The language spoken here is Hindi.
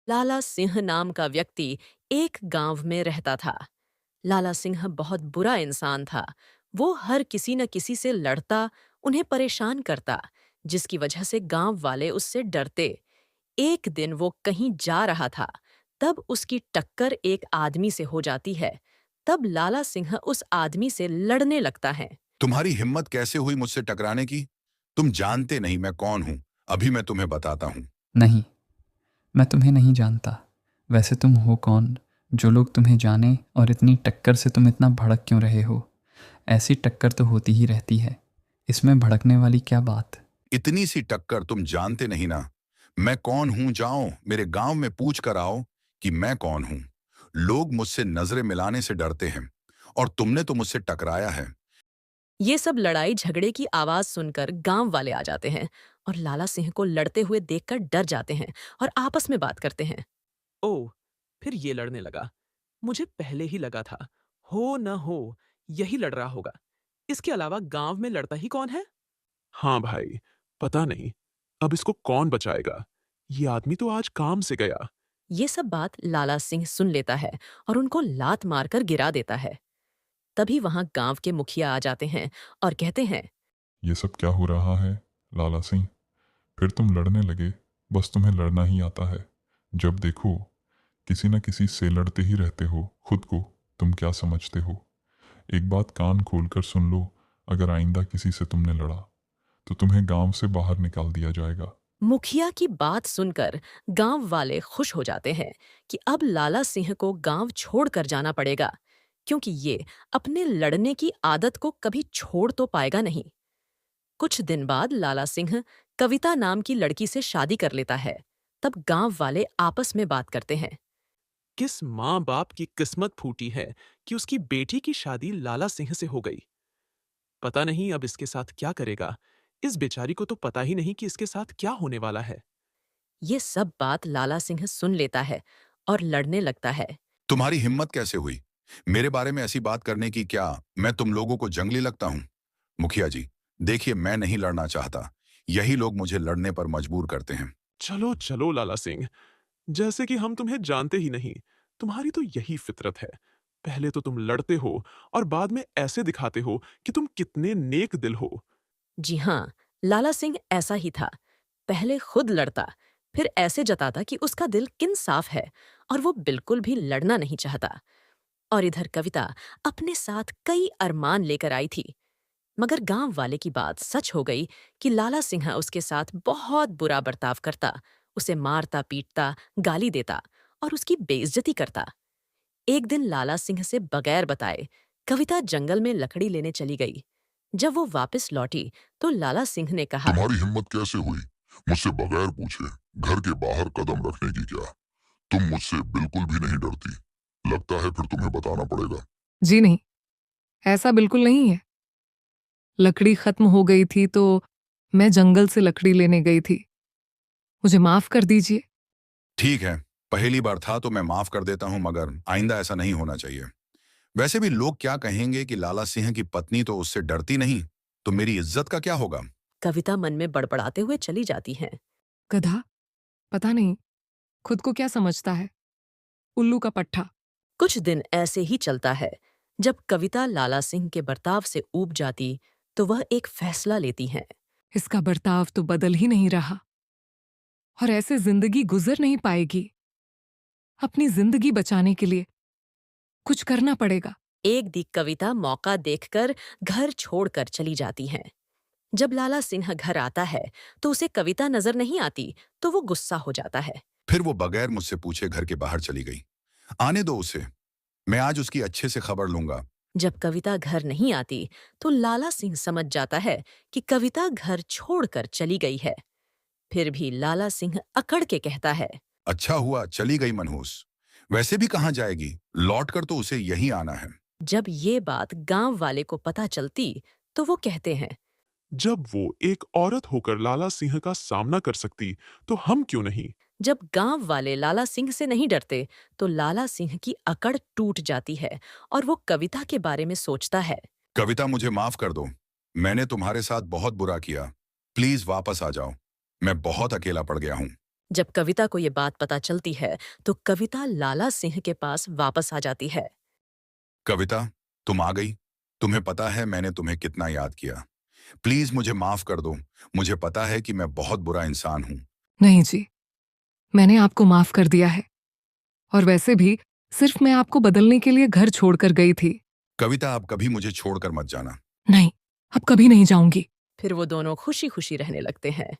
लाला सिंह नाम का व्यक्ति एक गांव में रहता था। लाला सिंह बहुत बुरा इंसान था। वो हर किसी न किसी से लड़ता, उन्हें परेशान करता, जिसकी वजह से गांव वाले उससे डरते। एक दिन वो कहीं जा रहा था, तब उसकी टक्कर एक आदमी से हो जाती है। तब लाला सिंह उस आदमी से लड़ने लगता है। तुम्हारी हिम्मत कैसे हुई मुझसे टकराने की? तुम जानते नहीं मैं कौन हूं। अभी मैं तुम्हें बताता हूं। नहीं, मैं तुम्हें नहीं जानता। वैसे तुम हो कौन, जो लोग तुम्हें जाने, और इतनी टक्कर से तुम इतना भड़क क्यों रहे हो? ऐसी टक्कर तो होती ही रहती है, इसमें भड़कने वाली क्या बात? इतनी सी टक्कर तुम जानते नहीं ना। मैं कौन हूं, जाओ मेरे गांव में पूछ कर आओ कि मैं कौन हूं। लोग मुझसे नजरें मिलाने से डरते हैं और तुमने तो मुझसे टकराया है। ये सब लड़ाई झगड़े की आवाज सुनकर गांव वाले आ जाते हैं और लाला सिंह को लड़ते हुए देखकर डर जाते हैं और आपस में बात करते हैं। ओह! फिर ये लड़ने लगा। मुझे पहले ही लगा था, हो न हो, यही लड़ रहा होगा। इसके अलावा गाँव में लड़ता ही कौन है? हाँ भाई, पता नहीं, अब इसको कौन बचाएगा? ये आदमी तो आज काम से गया। ये सब बात लाला सिंह सुन लेता है और उनको लात मारकर गिरा देता है। तभी वहां गांव के मुखिया आ जाते हैं और कहते हैं, ये सब क्या हो रहा है लाला सिंह? फिर तुम लड़ने लगे। बस तुम्हें लड़ना ही आता है। जब देखो किसी न किसी से लड़ते ही रहते हो। खुद को तुम क्या समझते हो? एक बात कान खोलकर सुन लो, अगर आइंदा किसी से तुमने लड़ा तो तुम्हें गांव से बाहर निकाल दिया जाएगा। मुखिया की बात सुनकर गांव वाले खुश हो जाते हैं कि अब लाला सिंह को गांव छोड़कर जाना पड़ेगा, क्योंकि ये अपने लड़ने की आदत को कभी छोड़ तो पाएगा नहीं। कुछ दिन बाद लाला सिंह कविता नाम की लड़की से शादी कर लेता है। तब गांव वाले आपस में बात करते हैं। किस माँ-बाप की किस्मत फूटी है कि उसकी बेटी की शादी लाला सिंह से हो गई। पता नहीं अब इसके साथ क्या करेगा। इस बेचारी को तो पता ही नहीं कि इसके साथ क्या होने वाला है। ये सब बात लाला सिंह सुन लेता है और लड़ने लगता है। तुम्हारी हिम्मत कैसे हुई मेरे बारे में ऐसी बात करने की? क्या मैं तुम लोगों को जंगली लगता हूं? मुखिया जी, देखिए मैं नहीं लड़ना चाहता। यही लोग मुझे लड़ने पर मजबूर करते हैं। चलो, चलो लाला सिंह, जैसे कि हम तुम्हें जानते ही नहीं। तुम्हारी तो यही फितरत है। पहले तो तुम लड़ते हो और बाद में ऐसे दिखाते हो कि तुम कितने नेक दिल हो। जी हाँ, लाला सिंह ऐसा ही था। पहले खुद लड़ता, फिर ऐसे जताता कि उसका दिल किन साफ है और वो बिल्कुल भी लड़ना नहीं चाहता। और इधर कविता अपने साथ कई अरमान लेकर आई थी। मगर गांव वाले की बात सच हो गई कि लाला सिंह उसके साथ बहुत बुरा बर्ताव करता, उसे मारता पीटता, गाली देता और उसकी बेइज्जती करता। एक दिन लाला सिंह से बगैर बताए कविता जंगल में लकड़ी लेने चली गई। जब वो वापस लौटी तो लाला सिंह ने कहा, तुम्हारी हिम्मत कैसे हुई मुझसे बगैर पूछे घर के बाहर कदम रखने की? क्या तुम मुझसे बिल्कुल भी नहीं डरती? लगता है फिर तुम्हें बताना पड़ेगा। जी नहीं, ऐसा बिल्कुल नहीं है। लकड़ी खत्म हो गई थी तो मैं जंगल से लकड़ी लेने गई थी। मुझे माफ कर दीजिए। ठीक है, पहली बार था तो मैं माफ कर देता हूं, मगर आइंदा ऐसा नहीं होना चाहिए। वैसे भी लोग क्या कहेंगे कि लाला सिंह की पत्नी तो उससे डरती नहीं, तो मेरी इज्जत का क्या होगा? कविता मन में बड़बड़ाते हुए चली जाती है। गधा, पता नहीं खुद को क्या समझता है। उल्लू का पट्ठा। कुछ दिन ऐसे ही चलता है। जब कविता लाला सिंह के बर्ताव से ऊब जाती तो वह एक फैसला लेती है। इसका बर्ताव तो बदल ही नहीं रहा और ऐसे जिंदगी गुजर नहीं पाएगी। अपनी जिंदगी बचाने के लिए कुछ करना पड़ेगा। एक दी कविता मौका देखकर घर छोड़कर चली जाती है। जब लाला सिंह घर आता है तो उसे कविता नजर नहीं आती, तो वो गुस्सा हो जाता है। फिर वो बगैर मुझसे पूछे घर के बाहर चली गई। आने दो उसे, मैं आज उसकी अच्छे से खबर लूंगा। जब कविता घर नहीं आती तो लाला सिंह समझ जाता है कि कविता घर छोड़कर चली गई है। फिर भी लाला सिंह अकड़ के कहता है, अच्छा हुआ चली गई मनहूस। वैसे भी कहाँ जाएगी, लौट कर तो उसे यहीं आना है। जब ये बात गांव वाले को पता चलती तो वो कहते हैं, जब वो एक औरत होकर लाला सिंह का सामना कर सकती, तो हम क्यों नहीं? जब गांव वाले लाला सिंह से नहीं डरते तो लाला सिंह की अकड़ टूट जाती है और वो कविता के बारे में सोचता है। कविता, मुझे माफ कर दो। मैंने तुम्हारे साथ बहुत बुरा किया। प्लीज वापस आ जाओ। मैं बहुत अकेला पड़ गया हूँ। जब कविता को ये बात पता चलती है तो कविता लाला सिंह के पास वापस आ जाती है। कविता, तुम आ गई। तुम्हें पता है मैंने तुम्हें कितना याद किया। प्लीज मुझे माफ कर दो। मुझे पता है कि मैं बहुत बुरा इंसान हूं। नहीं जी, मैंने आपको माफ कर दिया है। और वैसे भी सिर्फ मैं आपको बदलने के लिए घर छोड़कर गई थी। कविता, अब कभी मुझे छोड़कर मत जाना। नहीं, अब कभी नहीं जाऊंगी। फिर वो दोनों खुशी खुशी रहने लगते हैं।